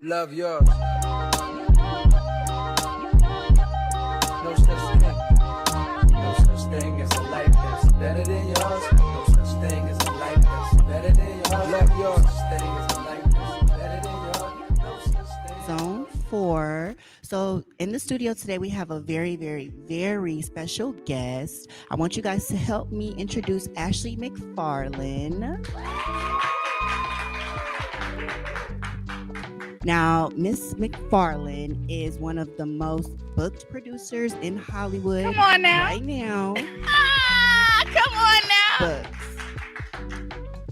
Love yours. No such thing. No such thing as a life that's better than yours. No such thing as a life that's better than yours. Love yours. No such thing as a life that's better than yours. No such thing. Zone 4. So, in the studio today, we have a very, very, very special guest. I want you guys to help me introduce Ashley McFarlin. Now, Miss McFarlin is one of the most booked producers in Hollywood Come on now. right now. Come on now. Books.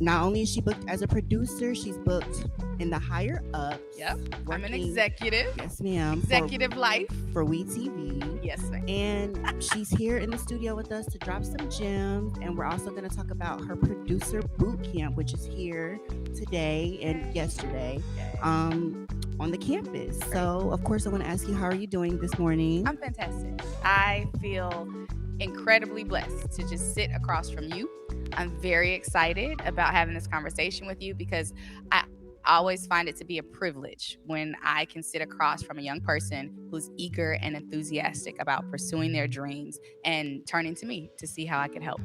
Not only is she booked as a producer, she's booked in the higher ups. Yep. I'm an working- executive. Yes, ma'am. Executive life. For WeTV. Yes, ma'am. And she's here in the studio with us to drop some gems. And we're also going to talk about her producer boot camp, which is here today and yesterday on the campus. So, of course, I want to ask you, how are you doing this morning? I'm fantastic. I feel incredibly blessed to just sit across from you. I'm very excited about having this conversation with you because I always find it to be a privilege when I can sit across from a young person who's eager and enthusiastic about pursuing their dreams and turning to me to see how I can help.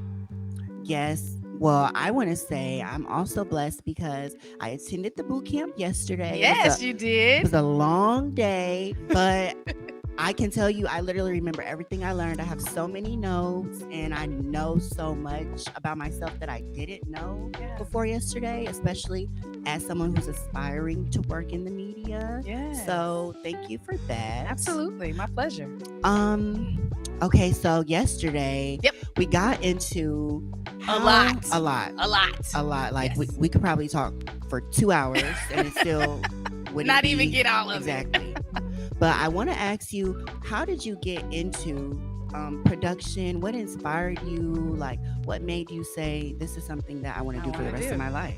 Yes. Well, I want to say I'm also blessed because I attended the boot camp yesterday. Yes, you It did. was a long day, but I can tell you, I literally remember everything I learned. I have so many notes, and I know so much about myself that I didn't know before yesterday, especially as someone who's aspiring to work in the media. Yes. So thank you for that. Absolutely. My pleasure. Okay, so yesterday we got into A lot. A lot. Like Yes. we could probably talk for 2 hours and it still wouldn't Not be even get all of it. exactly. But I want to ask you, how did you get into production? What inspired you? Like, what made you say this is something that I want to do for the rest of my life?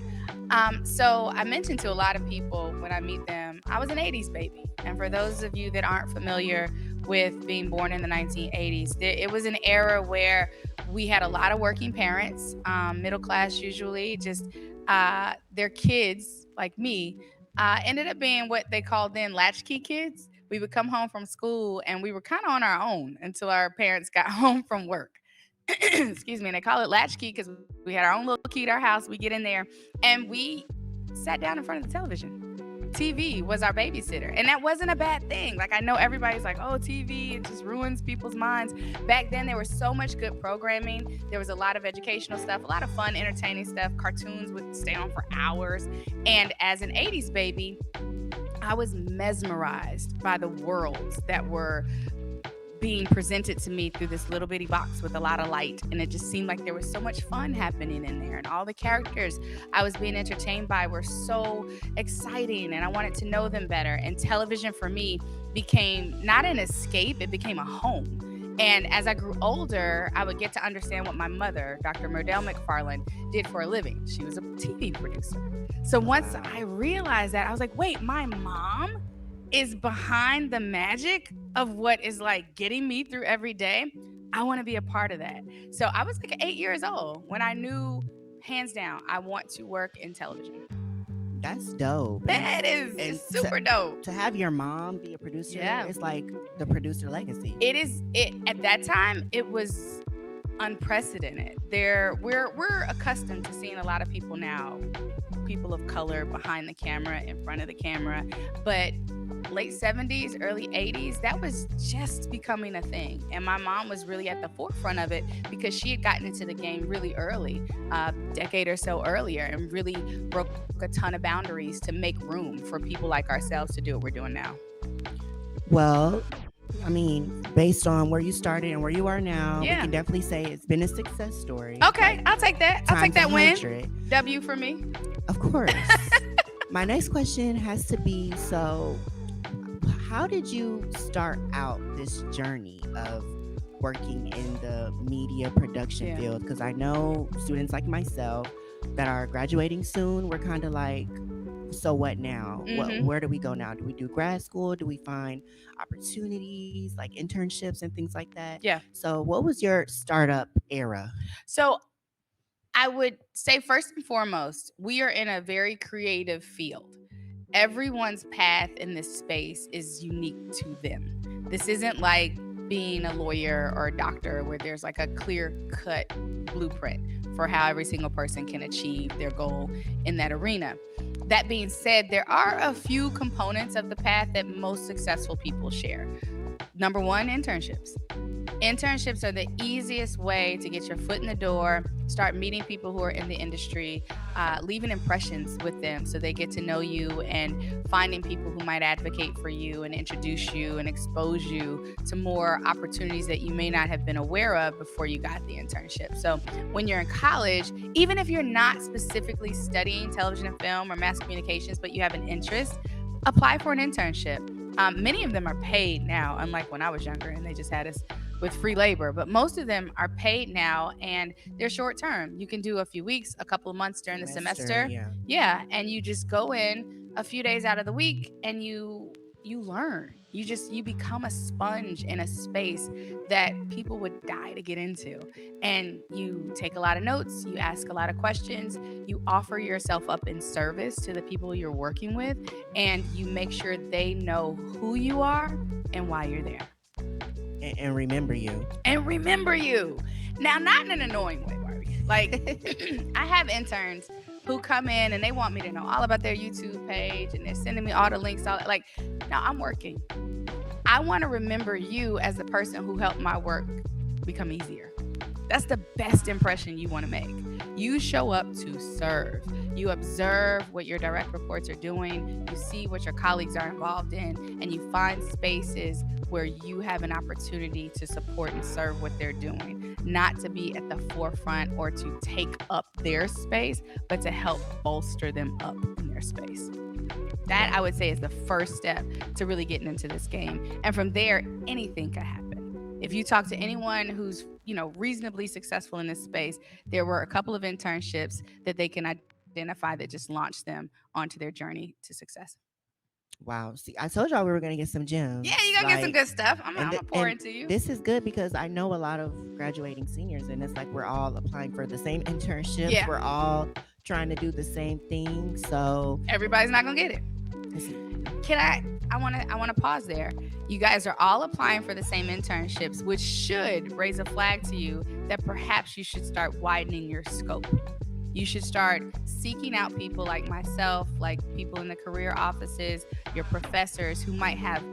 So I mentioned to a lot of people when I meet them, I was an 80s baby. And for those of you that aren't familiar with being born in the 1980s, it was an era where we had a lot of working parents, middle class usually, just their kids, like me, ended up being what they called then latchkey kids. We would come home from school and we were kind of on our own until our parents got home from work. Excuse me. And they call it latchkey because we had our own little key to our house. We get in there and we sat down in front of the television. TV was our babysitter. And that wasn't a bad thing. Like, I know everybody's like, oh, TV, it just ruins people's minds. Back then, there was so much good programming. There was a lot of educational stuff, a lot of fun, entertaining stuff. Cartoons would stay on for hours. And as an 80s baby, I was mesmerized by the worlds that were being presented to me through this little bitty box with a lot of light. And it just seemed like there was so much fun happening in there. And all the characters I was being entertained by were so exciting. And I wanted to know them better. And television for me became not an escape, it became a home. And as I grew older, I would get to understand what my mother, Dr. Merdell McFarlin, did for a living. She was a TV producer. So once I realized that, I was like, wait, my mom is behind the magic of what is like getting me through every day. I want to be a part of that. So I was like 8 years old when I knew, hands down, I want to work in television. That's dope. That is And super dope. To have your mom be a producer, it's like the producer legacy. It at that time, it was unprecedented. We're accustomed to seeing a lot of people now, people of color behind the camera, in front of the camera, but late 70s, early 80s, that was just becoming a thing. And my mom was really at the forefront of it because she had gotten into the game really early, a decade or so earlier, and really broke a ton of boundaries to make room for people like ourselves to do what we're doing now. Well, I mean, based on where you started and where you are now, we can definitely say it's been a success story. Okay, I'll take that. I'll take that win. 100. W for me. Of course. My next question has to be, so how did you start out this journey of working in the media production field? Because I know students like myself that are graduating soon, we're kind of like, so what now? Where do we go now? Do we do grad school? Do we find opportunities like internships and things like that? Yeah. So what was your startup era? So I would say first and foremost, we are in a very creative field. everyone's path in this space is unique to them. This isn't like being a lawyer or a doctor where there's like a clear-cut blueprint for how every single person can achieve their goal in that arena. That being said, there are a few components of the path that most successful people share. Number one, internships. Internships are the easiest way to get your foot in the door, start meeting people who are in the industry, leaving impressions with them so they get to know you, and finding people who might advocate for you and introduce you and expose you to more opportunities that you may not have been aware of before you got the internship. So when you're in college, even if you're not specifically studying television and film or mass communications, but you have an interest, apply for an internship. Many of them are paid now, unlike when I was younger and they just had us with free labor, but most of them are paid now and they're short term. You can do a few weeks, a couple of months during the semester. Yeah. And you just go in a few days out of the week and you learn. You become a sponge in a space that people would die to get into. And you take a lot of notes, you ask a lot of questions, you offer yourself up in service to the people you're working with, and you make sure they know who you are and why you're there. And remember you. Now, not in an annoying way, Barbie. Like, I have interns who come in and they want me to know all about their YouTube page and they're sending me all the links. No, I'm working. I want to remember you as the person who helped my work become easier. That's the best impression you want to make. You show up to serve. You observe what your direct reports are doing. You see what your colleagues are involved in, and you find spaces where you have an opportunity to support and serve what they're doing. Not to be at the forefront or to take up their space, but to help bolster them up in their space. That, I would say, is the first step to really getting into this game. And from there, anything could happen. If you talk to anyone who's reasonably successful in this space, there were a couple of internships that they can identify that just launched them onto their journey to success. Wow. See, I told y'all we were going to get some gems. Yeah, you're going to get some good stuff. I'm going to pour into you. This is good because I know a lot of graduating seniors, and it's like we're all applying for the same internships. Yeah. We're all trying to do the same thing. So everybody's not going to get it. I want to pause there. You guys are all applying for the same internships, which should raise a flag to you that perhaps you should start widening your scope. You should start seeking out people like myself, like people in the career offices, your professors who might have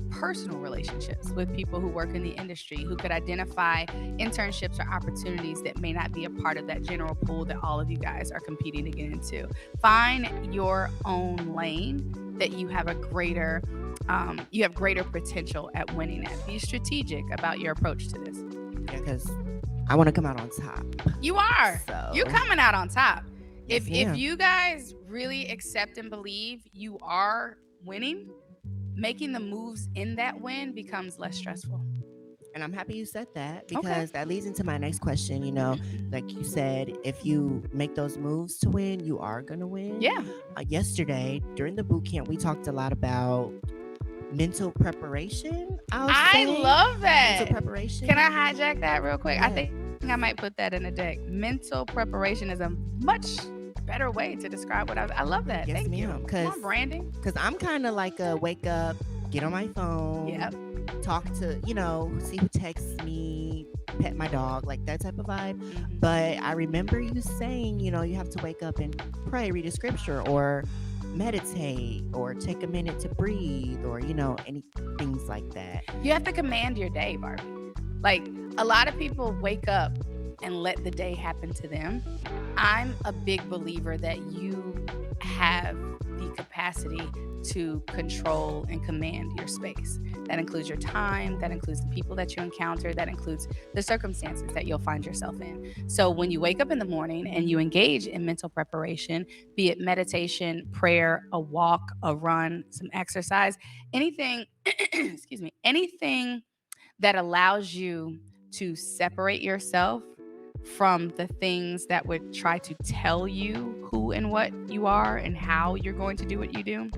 personal relationships with people who work in the industry, who could identify internships or opportunities that may not be a part of that general pool that all of you guys are competing to get into. Find your own lane that you have greater potential at winning at. Be strategic about your approach to this. Yeah, because I want to come out on top. You are. So. You're coming out on top. Yes, if you guys really accept and believe you are winning, making the moves in that win becomes less stressful. And I'm happy you said that because that leads into my next question. Like you said, if you make those moves to win, you are going to win. Yeah. Yesterday, during the boot camp, we talked a lot about mental preparation. I love that. Mental preparation. Can I hijack that real quick? Yeah. I think I might put that in a deck. Mental preparation is a much better way to describe what I love that. Yes, Thank ma'am. you. Come on, branding. Because I'm kind of like a wake up, get on my phone. Yep. Talk to, see who texts me, pet my dog, like that type of vibe. Mm-hmm. But I remember you saying, you have to wake up and pray, read a scripture, or meditate, or take a minute to breathe, or, any things like that. You have to command your day, Barbie. Like, a lot of people wake up and let the day happen to them. I'm a big believer that you have the capacity to control and command your space. That includes your time, that includes the people that you encounter, that includes the circumstances that you'll find yourself in. So when you wake up in the morning and you engage in mental preparation, be it meditation, prayer, a walk, a run, some exercise, anything, anything that allows you to separate yourself from the things that would try to tell you who and what you are and how you're going to do what you do.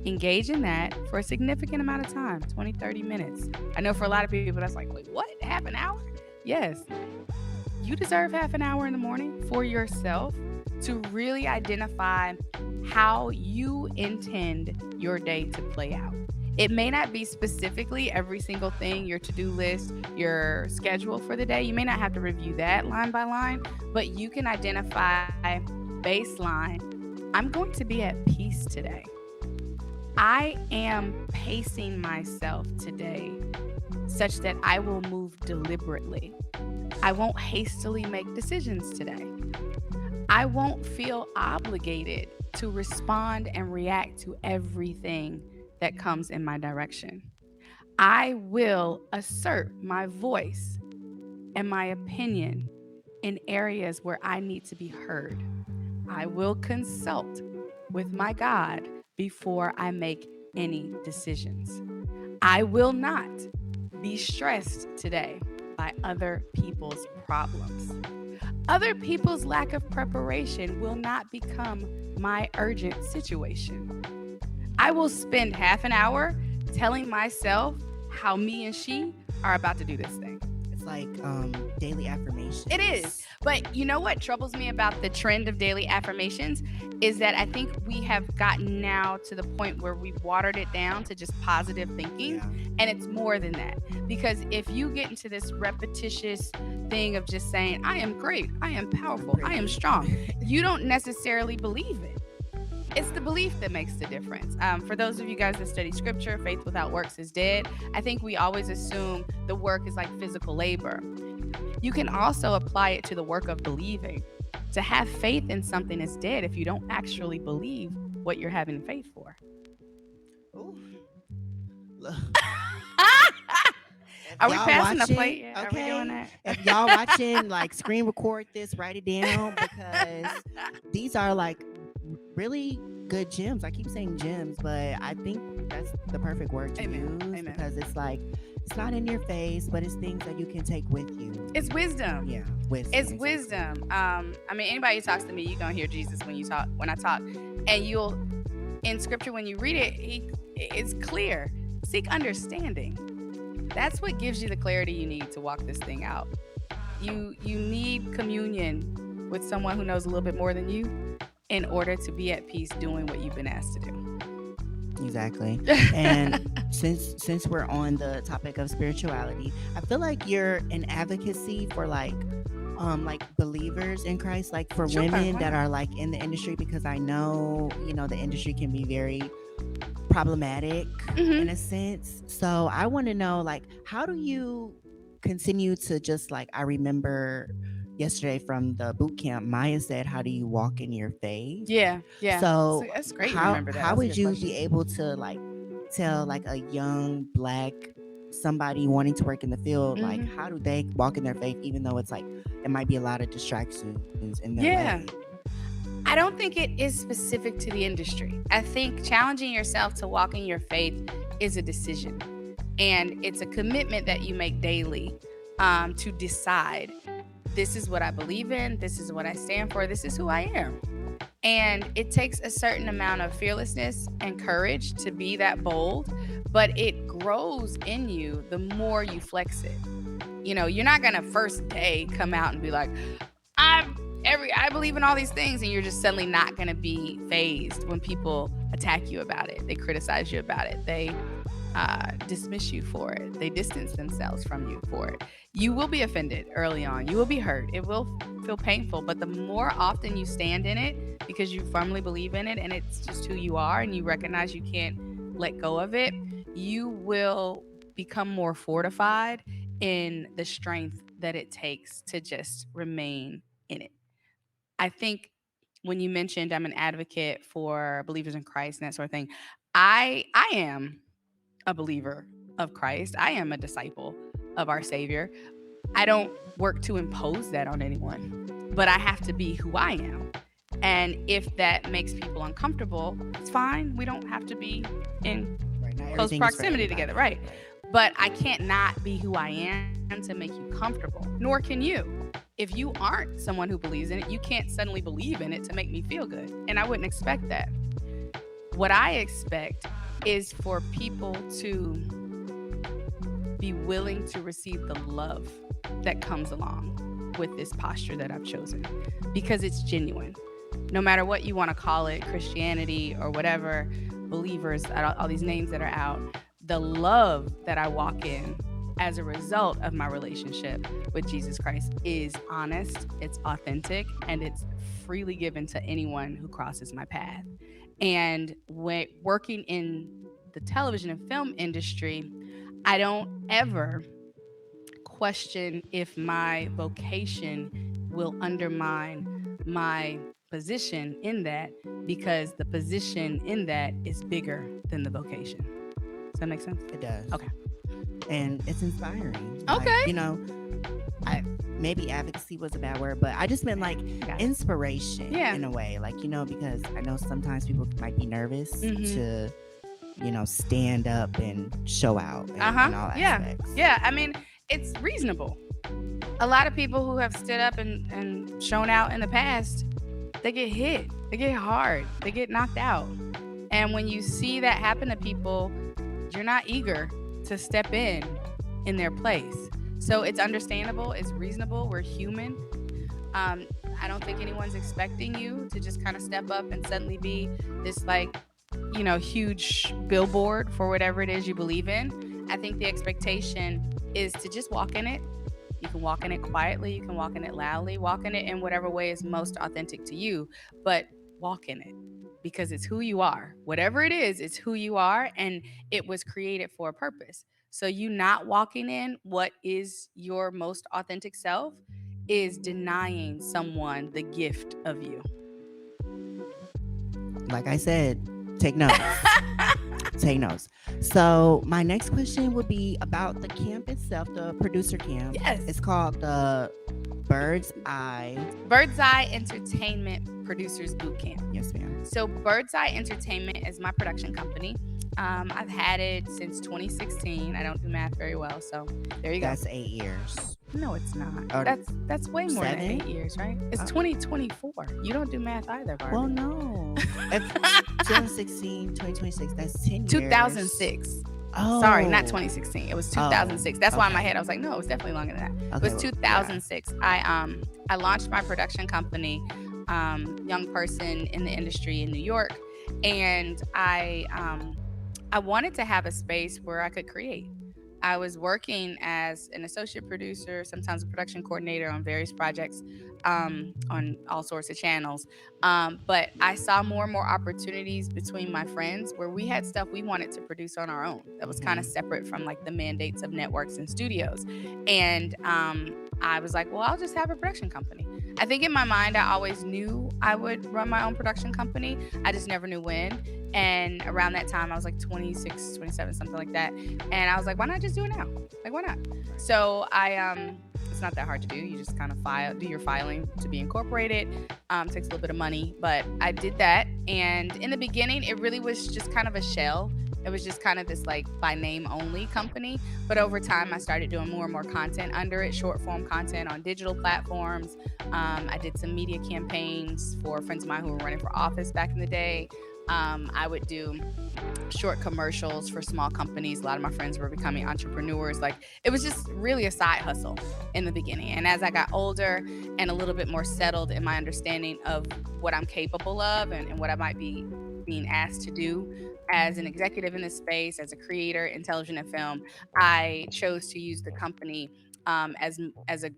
Engage in that for a significant amount of time, 20, 30 minutes. I know for a lot of people, that's like, wait, what? Half an hour? Yes. you deserve half an hour in the morning for yourself to really identify how you intend your day to play out. It may not be specifically every single thing, your to-do list, your schedule for the day. You may not have to review that line by line, but you can identify baseline. I'm going to be at peace today. I am pacing myself today such that I will move deliberately. I won't hastily make decisions today. I won't feel obligated to respond and react to everything that comes in my direction. I will assert my voice and my opinion in areas where I need to be heard. I will consult with my God before I make any decisions. I will not be stressed today by other people's problems. Other people's lack of preparation will not become my urgent situation. I will spend half an hour telling myself how me and she are about to do this thing. It's like daily affirmations. It is. But you know what troubles me about the trend of daily affirmations is that I think we have gotten now to the point where we've watered it down to just positive thinking. Yeah. And it's more than that. Because if you get into this repetitious thing of just saying, I am great, I am powerful, I am strong, you don't necessarily believe it. It's the belief that makes the difference. For those of you guys that study scripture, faith without works is dead. I think we always assume the work is like physical labor. You can also apply it to the work of believing. To have faith in something is dead if you don't actually believe what you're having faith for. Ooh. Are we Y'all passing the watching? plate yet? Are we Okay. doing that? If y'all watching, like screen record this, write it down, because these are like really good gems. I keep saying gems, but I think that's the perfect word to Amen. use, Amen. because it's like, it's not in your face, but it's things that you can take with you. It's wisdom. Yeah, wisdom. It's exactly. wisdom. I mean, anybody who talks to me, you're gonna hear Jesus when I talk. And you'll, in scripture, when you read it, it's clear. Seek understanding. That's what gives you the clarity you need to walk this thing out. You need communion with someone who knows a little bit more than you in order to be at peace doing what you've been asked to do. Exactly. And since we're on the topic of spirituality, I feel like you're an advocacy for like believers in Christ, like for Sure, women why that not? are like in the industry, because I know, the industry can be very problematic Mhm. in a sense. So I want to know, like, how do you continue to just like, I remember yesterday from the boot camp, Maya said, how do you walk in your faith? Yeah. So That's great. You how remember that. how That's a would good you question. be able to like tell like a young Black somebody wanting to work in the field, like Mhm. how do they walk in their faith, even though it's like it might be a lot of distractions in their Yeah. way? I don't think it is specific to the industry. I think challenging yourself to walk in your faith is a decision. And it's a commitment that you make daily to decide, this is what I believe in, this is what I stand for, this is who I am. And it takes a certain amount of fearlessness and courage to be that bold, but it grows in you the more you flex it. You're not gonna first day come out and be like, I believe in all these things, and you're just suddenly not gonna be phased when people attack you about it. They criticize you about it. They dismiss you for it. They distance themselves from you for it. You will be offended early on. You will be hurt. It will feel painful, but the more often you stand in it because you firmly believe in it and it's just who you are and you recognize you can't let go of it, you will become more fortified in the strength that it takes to just remain in it. I think when you mentioned I'm an advocate for believers in Christ and that sort of thing, I am a believer of Christ. I am a disciple of our Savior. I don't work to impose that on anyone, but I have to be who I am. And if that makes people uncomfortable, it's fine. We don't have to be in Right, not close everything is for proximity everybody. together, right? But I can't not be who I am to make you comfortable, nor can you. If you aren't someone who believes in it, you can't suddenly believe in it to make me feel good. And I wouldn't expect that. What I expect is for people to be willing to receive the love that comes along. with this posture that I've chosen because it's genuine. No matter what you want to call it, Christianity or whatever, believers, all these names that are out, the love that I walk in as a result of my relationship with Jesus Christ is honest, it's authentic, and it's freely given to anyone who crosses my path. And when working in the television and film industry, I don't ever question if my vocation will undermine my position in that, because the position in that is bigger than the vocation. Does that make sense? It does. Okay. And it's inspiring. Okay. I maybe advocacy was a bad word, but I just meant like inspiration in a way. Because I know sometimes people might be nervous to, stand up and show out and all aspects. Yeah. I mean, it's reasonable. A lot of people who have stood up and shown out in the past, they get hit, they get hard, they get knocked out. And when you see that happen to people, you're not eager to step in their place. So it's understandable, it's reasonable, we're human. I don't think anyone's expecting you to just kind of step up and suddenly be this huge billboard for whatever it is you believe in. I think the expectation is to just walk in it. You can walk in it quietly, you can walk in it loudly, walk in it in whatever way is most authentic to you, but walk in it because it's who you are. Whatever it is, it's who you are, and it was created for a purpose. So you not walking in what is your most authentic self is denying someone the gift of you. Like I said, take notes. Take notes. So my next question would be about the camp itself, the producer camp. Yes. It's called the Bird's Eye Entertainment Producers Boot Camp. Yes, ma'am. So Bird's Eye Entertainment is my production company. I've had it since 2016. I don't do math very well, so there you go. That's 8 years. No, it's not. Or That's way more 7? than 8 years, right? It's 2024. You don't do math either, Barbie. Well, no. If 2016, 2026, that's 10 years. 2006. Oh. Sorry, not 2016. It was 2006. That's why in my head I was like, no, it was definitely longer than that. It was 2006. Yeah. I launched my production company, young person in the industry in New York, and I wanted to have a space where I could create. I was working as an associate producer, sometimes a production coordinator on various projects, on all sorts of channels. But I saw more and more opportunities between my friends where we had stuff we wanted to produce on our own that was kind of separate from like the mandates of networks and studios. And I was like, well, I'll just have a production company. I think in my mind, I always knew I would run my own production company. I just never knew when. And around that time, I was like 26, 27, something like that. And I was like, why not just do it now? Like, why not? So it's not that hard to do. You just kind of do your filing to be incorporated. Takes a little bit of money, but I did that. And in the beginning, it really was just kind of a shell. It was just kind of this like by name only company. But over time, I started doing more and more content under it, short form content on digital platforms. I did some media campaigns for friends of mine who were running for office back in the day. I would do short commercials for small companies. A lot of my friends were becoming entrepreneurs. Like, it was just really a side hustle in the beginning. And as I got older and a little bit more settled in my understanding of what I'm capable of and what I might be being asked to do as an executive in this space, as a creator in television and film, I chose to use the company as a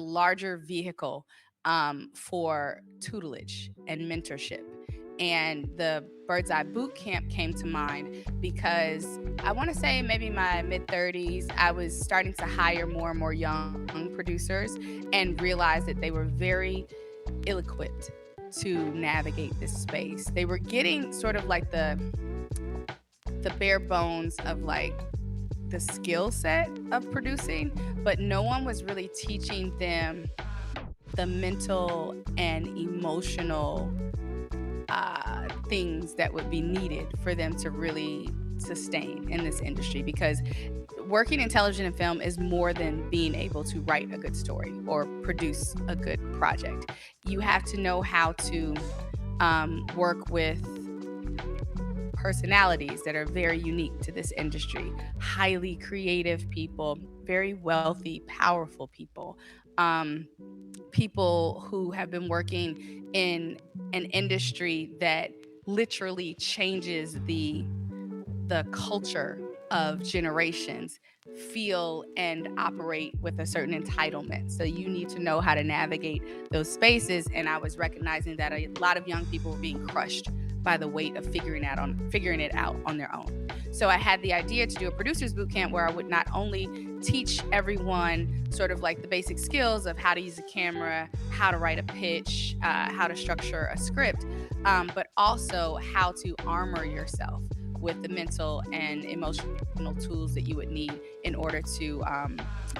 larger vehicle for tutelage and mentorship. And the Bird's Eye Boot Camp came to mind because I want to say maybe my mid-30s, I was starting to hire more and more young producers and realized that they were very ill-equipped to navigate this space. They were getting sort of like the bare bones of like the skill set of producing, but no one was really teaching them the mental and emotional things that would be needed for them to really sustain in this industry. Because working in television and film is more than being able to write a good story or produce a good project. You have to know how to work with personalities that are very unique to this industry, highly creative people, very wealthy, powerful people, um, people who have been working in an industry that literally changes the culture of generations feel and operate with a certain entitlement. So you need to know how to navigate those spaces. And I was recognizing that a lot of young people were being crushed by the weight of figuring it out on their own. So I had the idea to do a producers boot camp where I would not only teach everyone sort of like the basic skills of how to use a camera, how to write a pitch, how to structure a script, but also how to armor yourself with the mental and emotional tools that you would need in order to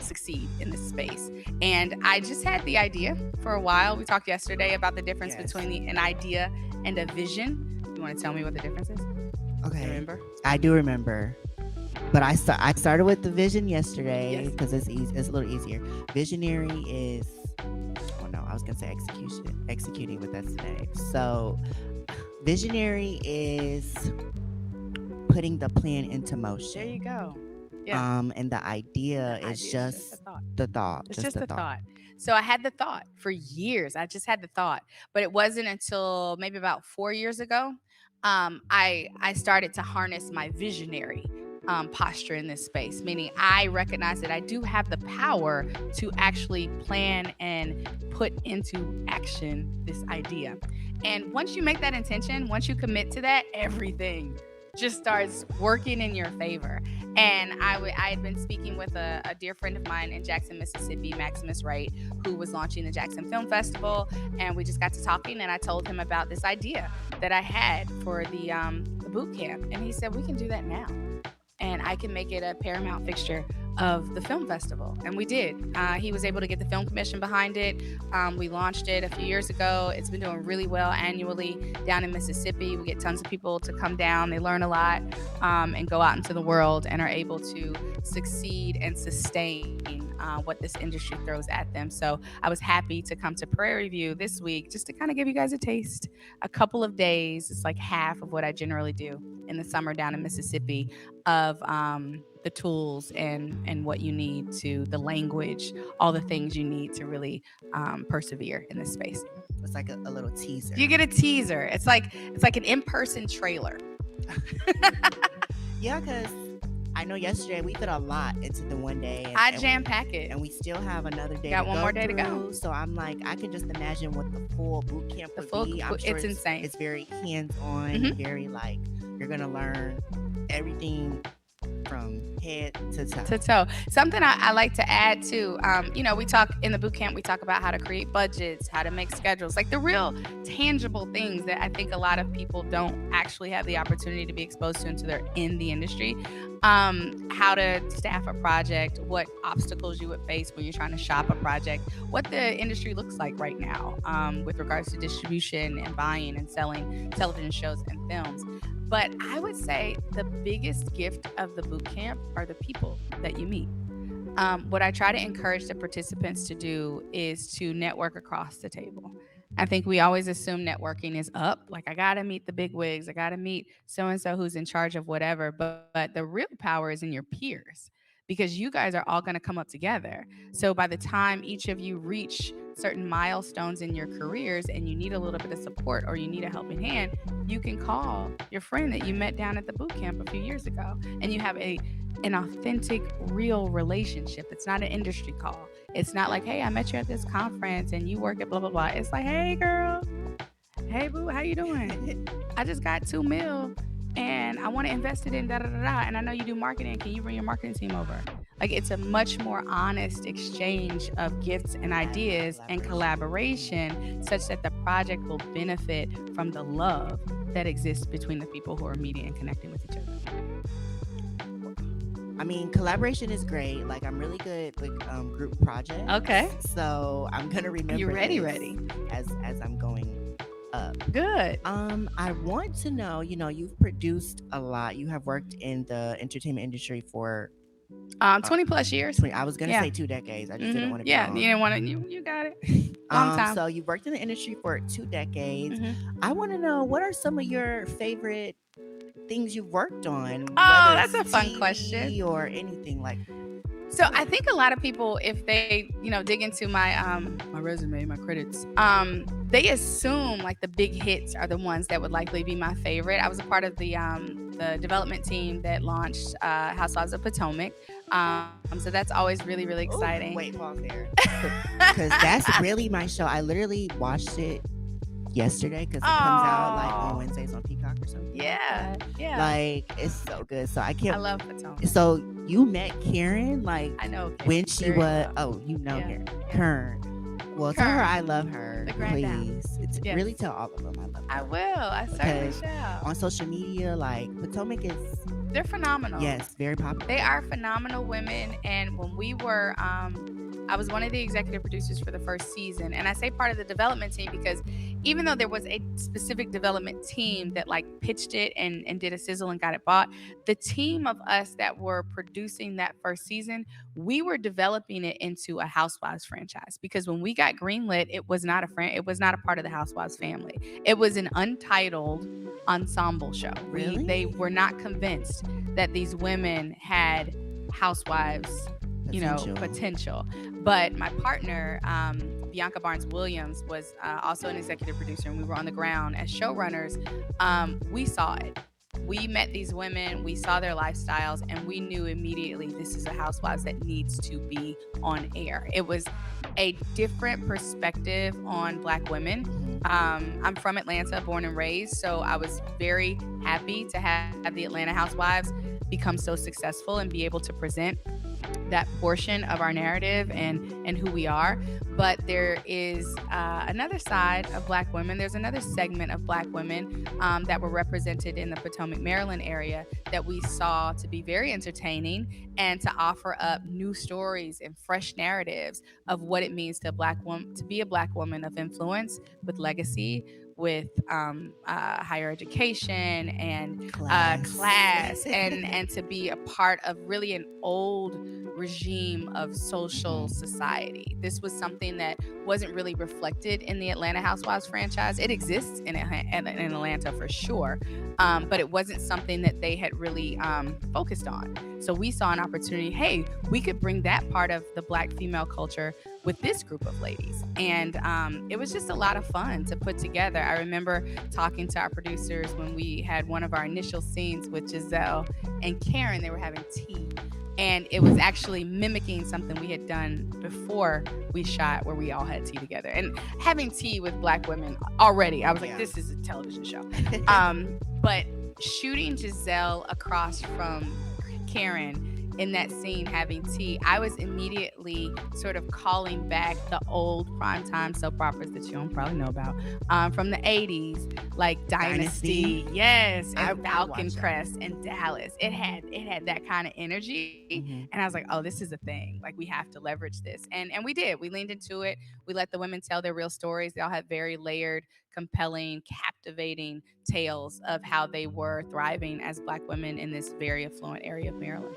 succeed in this space. And I just had the idea for a while. We talked yesterday about the difference between an idea and a vision. You want to tell me what the difference is? Okay. Remember? I do remember. But I started with the vision yesterday because it's easy. It's a little easier. Visionary is, oh no, I was gonna say executing, but that's today. So, visionary is putting the plan into motion. There you go. Yeah. And the idea is just the thought. It's just the thought. So I had the thought for years. I just had the thought, but it wasn't until maybe about 4 years ago I started to harness my visionary posture in this space, meaning I recognize that I do have the power to actually plan and put into action this idea. And once you make that intention, once you commit to that, everything just starts working in your favor. And I had been speaking with a dear friend of mine in Jackson, Mississippi, Maximus Wright, who was launching the Jackson Film Festival. And we just got to talking, and I told him about this idea that I had for the boot camp. And he said, we can do that now. And I can make it a paramount fixture of the film festival. And we did. He was able to get the film commission behind it. We launched it a few years ago. It's been doing really well annually down in Mississippi. We get tons of people to come down. They learn a lot and go out into the world and are able to succeed and sustain what this industry throws at them. So I was happy to come to Prairie View this week just to kind of give you guys a taste. A couple of days, it's like half of what I generally do in the summer down in Mississippi, of the tools and what you need to, the language, all the things you need to really persevere in this space. It's like a little teaser. You get a teaser. It's like an in-person trailer. Yeah, because I know yesterday we put a lot into the one day. I jam pack it. And we still have another day. Got one more day to go. So I'm like, I can just imagine what the full boot camp would be. I'm sure it's insane. It's very hands-on, very like, you're going to learn everything from head to toe. Something I like to add too, we talk in the boot camp, we talk about how to create budgets, how to make schedules, like the real tangible things that I think a lot of people don't actually have the opportunity to be exposed to until they're in the industry. How to staff a project, what obstacles you would face when you're trying to shop a project, what the industry looks like right now with regards to distribution and buying and selling television shows and films. But I would say the biggest gift of the boot camp are the people that you meet. What I try to encourage the participants to do is to network across the table. I think we always assume networking is up. Like, I got to meet the big wigs. I got to meet so-and-so who's in charge of whatever. But the real power is in your peers, because you guys are all going to come up together. So by the time each of you reach certain milestones in your careers and you need a little bit of support or you need a helping hand, you can call your friend that you met down at the boot camp a few years ago, and you have an authentic, real relationship. It's not an industry call. It's not like, hey, I met you at this conference and you work at blah, blah, blah. It's like, hey, girl. Hey, boo, how you doing? I just got $2 million and I want to invest it in da-da-da-da. And I know you do marketing. Can you bring your marketing team over? Like, it's a much more honest exchange of gifts and ideas and collaboration, such that the project will benefit from the love that exists between the people who are meeting and connecting with each other. I mean, collaboration is great. Like, I'm really good with group projects. Okay. So I'm gonna remember. You ready? As I'm going up. Good. I want to know. You've produced a lot. You have worked in the entertainment industry for 20 plus years. I was gonna say 2 decades. I just didn't want to be you wrong. didn't want to. You got it. Long time. So you worked in the industry for 2 decades. Mhm. I want to know, what are some of your favorite things you've worked on, Oh, whether that's it's a fun TV question. or anything like. So I think a lot of people, if they, dig into my resume, my credits, they assume like the big hits are the ones that would likely be my favorite. I was a part of the development team that launched Housewives of Potomac. So that's always really, really Ooh, exciting. wait, pause there. Because that's really my show. I literally watched it yesterday because it comes out like on Oh, Wednesdays on Peacock or something. yeah, yeah. Like, it's so good. So I I can't. love Potomac. So you met Karen like I know when Karen she very was. well. Oh, you know Yeah, Karen. yeah. Karen. Well, tell her Karen, I love her, the grand dame. please. It's Yes. really tell all of them I love I them. will. I certainly Because shall. on social media, like Potomac is, They're phenomenal. yes, very popular. They are phenomenal women. And when we were, I was one of the executive producers for the first season. And I say part of the development team because even though there was a specific development team that like pitched it and did a sizzle and got it bought, the team of us that were producing that first season, we were developing it into a Housewives franchise. Because when we got greenlit, it was not a part of the Housewives family. It was an untitled ensemble show. Really? They were not convinced that these women had housewives, potential. But my partner, Bianca Barnes Williams, was also an executive producer, and we were on the ground as showrunners. We saw it. We met these women, we saw their lifestyles, and we knew immediately this is a Housewives that needs to be on air. It was a different perspective on Black women. I'm from Atlanta, born and raised, so I was very happy to have the Atlanta Housewives become so successful and be able to present that portion of our narrative and who we are. But there is another side of Black women. There's another segment of Black women that were represented in the Potomac, Maryland area that we saw to be very entertaining and to offer up new stories and fresh narratives of what it means to be a Black woman of influence with legacy, with higher education and class and to be a part of really an old regime of social society. This was something that wasn't really reflected in the Atlanta Housewives franchise. It exists in Atlanta for sure, but it wasn't something that they had really focused on. So we saw an opportunity, hey, we could bring that part of the Black female culture with this group of ladies. And it was just a lot of fun to put together. I remember talking to our producers when we had one of our initial scenes with Giselle and Karen. They were having tea. And it was actually mimicking something we had done before we shot where we all had tea together. And having tea with Black women already, I was like, this is a television show. But shooting Giselle across from Karen in that scene having tea, I was immediately sort of calling back the old primetime soap operas that you don't probably know about from the 80s, like Dynasty. Yes, and Falcon Crest and Dallas. It had that kind of energy. And I was like, oh, this is a thing. Like, we have to leverage this. And we did. We leaned into it. We let the women tell their real stories. They all had very layered, compelling, captivating tales of how they were thriving as Black women in this very affluent area of Maryland.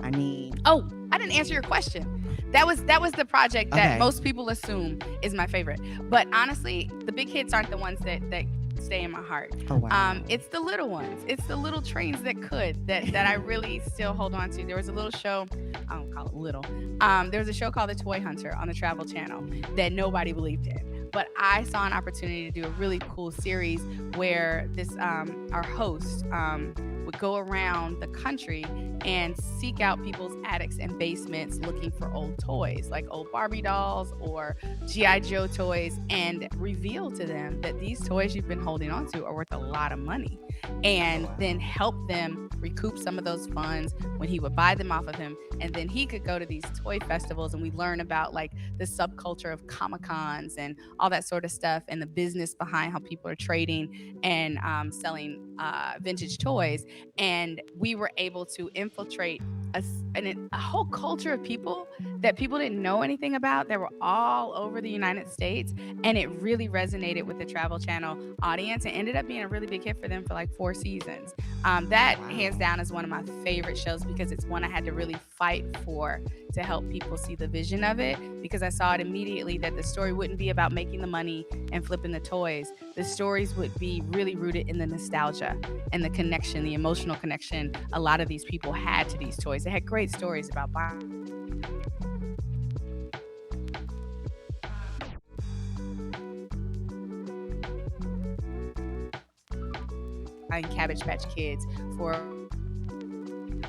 I mean, oh, I didn't answer your question. That was the project that most people assume is my favorite. But honestly, the big hits aren't the ones that stay in my heart. Oh, wow. It's the little ones. It's the little trains that I really still hold on to. There was a little show, I don't call it little. There was a show called The Toy Hunter on the Travel Channel that nobody believed in. But I saw an opportunity to do a really cool series where this our host would go around the country and seek out people's attics and basements looking for old toys, like old Barbie dolls or G.I. Joe toys, and reveal to them that these toys you've been holding on to are worth a lot of money, and then help them recoup some of those funds when he would buy them off of him. And then he could go to these toy festivals and we learn about like the subculture of Comic-Cons and all that sort of stuff and the business behind how people are trading and selling vintage toys. And we were able to infiltrate a whole culture of people that people didn't know anything about that were all over the United States. And it really resonated with the Travel Channel audience and ended up being a really big hit for them for like 4 seasons. That Wow. hands down is one of my favorite shows because it's one I had to really fight for to help people see the vision of it, because I saw it immediately that the story wouldn't be about making the money and flipping the toys. The stories would be really rooted in the nostalgia and the connection, the emotional connection a lot of these people had to these toys. They had great stories about buying Cabbage Patch Kids for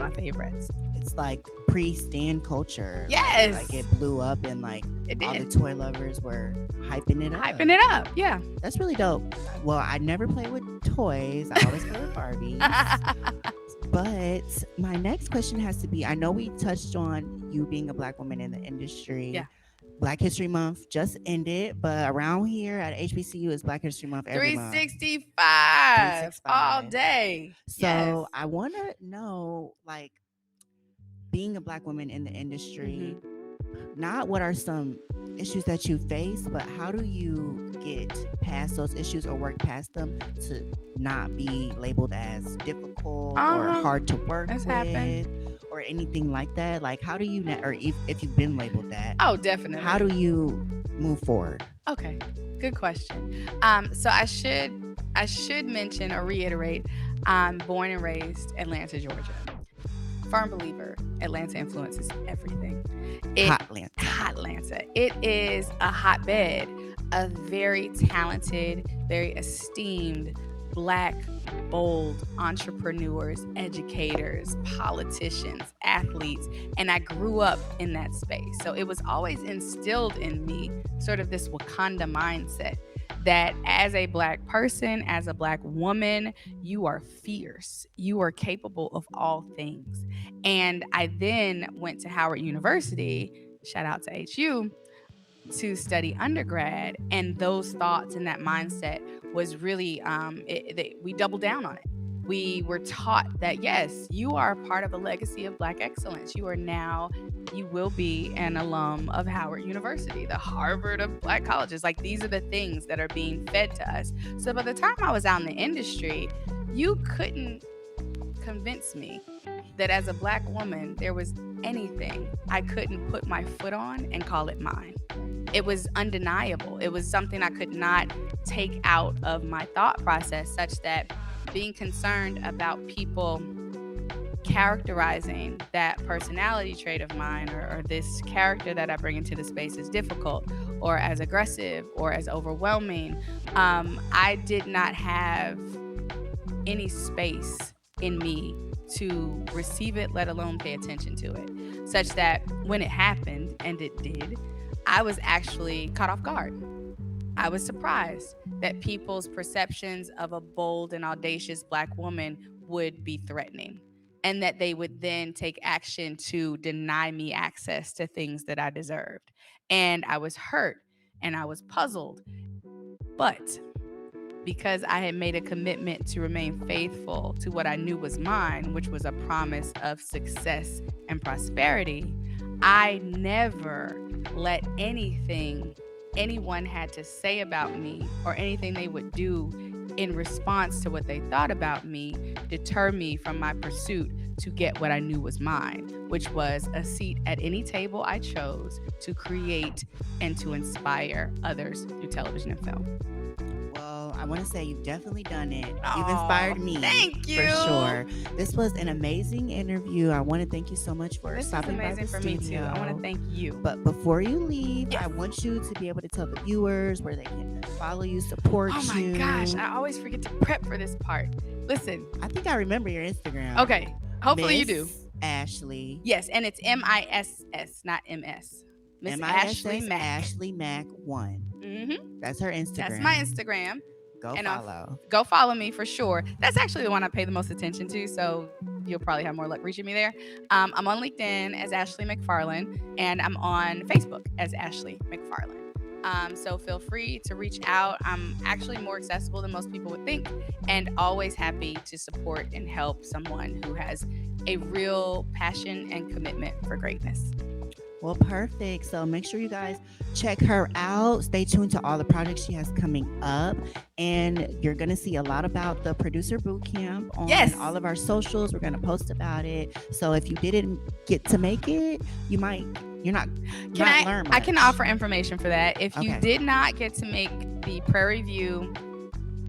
my favorites. It's like pre-stan culture. Yes. Like it blew up and like It all the did. toy lovers were hyping it up. Hyping it up, yeah. That's really dope. Well, I never play with toys. I always play with Barbies. But my next question has to be, I know we touched on you being a Black woman in the industry. Yeah. Black History Month just ended, but around here at HBCU is Black History Month every month. 365 all 365. day. So Yes. I want to know, like, being a Black woman in the industry, not what are some issues that you face, but how do you get past those issues or work past them to not be labeled as difficult or hard to work That's with happened. or anything like that? Like, how do you, or if you've been labeled that, Oh, definitely. how do you move forward? Okay, good question. So I should mention or reiterate, I'm born and raised Atlanta, Georgia. Firm believer, Atlanta influences everything. Hotlanta. It is a hotbed of very talented, very esteemed Black, bold entrepreneurs, educators, politicians, athletes, and I grew up in that space. So it was always instilled in me sort of this Wakanda mindset that as a Black person, as a Black woman, you are fierce. You are capable of all things. And I then went to Howard University, shout out to HU, to study undergrad. And those thoughts and that mindset was really, we doubled down on it. We were taught that, yes, you are part of a legacy of Black excellence. You will be an alum of Howard University, the Harvard of Black colleges. Like, these are the things that are being fed to us. So by the time I was out in the industry, you couldn't convince me that as a Black woman, there was anything I couldn't put my foot on and call it mine. It was undeniable. It was something I could not take out of my thought process, such that being concerned about people characterizing that personality trait of mine or this character that I bring into the space as difficult or as aggressive or as overwhelming, I did not have any space in me to receive it, let alone pay attention to it, such that when it happened, and it did, I was actually caught off guard. I was surprised that people's perceptions of a bold and audacious Black woman would be threatening, and that they would then take action to deny me access to things that I deserved. And I was hurt and I was puzzled. But because I had made a commitment to remain faithful to what I knew was mine, which was a promise of success and prosperity, I never let anything anyone had to say about me or anything they would do in response to what they thought about me deter me from my pursuit to get what I knew was mine, which was a seat at any table I chose to create and to inspire others through television and film. Well, I want to say you've definitely done it. You've Aw, inspired me. thank you. For sure. This was an amazing interview. I want to thank you so much for This is stopping by amazing the for me too. studio. I want to thank you. But before you leave, Yes. I want you to be able to tell the viewers where they can follow you, support Oh my you. gosh, I always forget to prep for this part. Listen, I think I remember your Instagram. okay, hopefully you do. Miss Ashley. Yes, and it's MISS, not MS. Miss Ashley MISS Mack. Ashley Mack 1. Mm-hmm. That's her Instagram. That's my Instagram. Go and follow. Go follow me for sure. That's actually the one I pay the most attention to, so you'll probably have more luck reaching me there. I'm on LinkedIn as Ashley McFarlin, and I'm on Facebook as Ashley McFarlin. So feel free to reach out. I'm actually more accessible than most people would think, and always happy to support and help someone who has a real passion and commitment for greatness. Well, perfect. So make sure you guys check her out. Stay tuned to all the projects she has coming up. And you're going to see a lot about the producer boot camp on Yes. all of our socials. We're going to post about it. So if you didn't get to make it, you're not learn much. I can offer information for that. If you Okay. did not get to make the Prairie View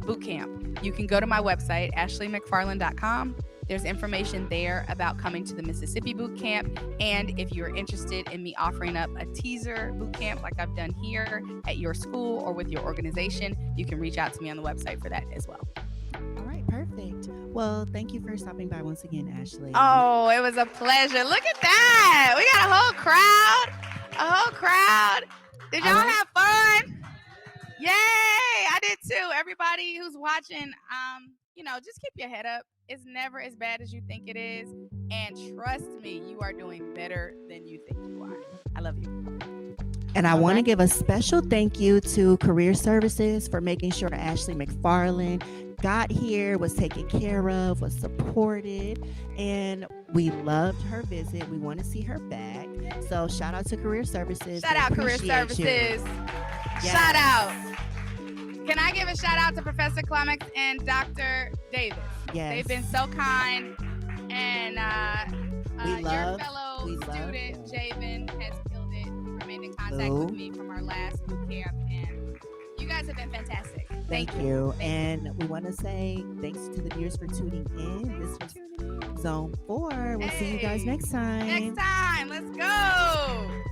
boot camp, you can go to my website, ashleymcfarlin.com. There's information there about coming to the Mississippi boot camp. And if you're interested in me offering up a teaser boot camp like I've done here at your school or with your organization, you can reach out to me on the website for that as well. All right, perfect. Well, thank you for stopping by once again, Ashley. Oh, it was a pleasure. Look at that. We got a whole crowd. Did y'all have fun? Yay. I did too. Everybody who's watching, just keep your head up. It's never as bad as you think it is. And trust me, you are doing better than you think you are. I love you. And I want to give a special thank you to Career Services for making sure Ashley McFarlin got here, was taken care of, was supported, and we loved her visit. We want to see her back. So shout out to Career Services. Shout out Career Services. Yes. Shout out. Can I give a shout out to Professor Clements and Dr. Davis? Yes. They've been so kind. And your fellow we student, Javen, has killed it. He remained in contact with me from our last boot camp. And you guys have been fantastic. Thank you. And we want to say thanks to the viewers for tuning in. This was Zone 4. We'll see you guys next time. Next time. Let's go.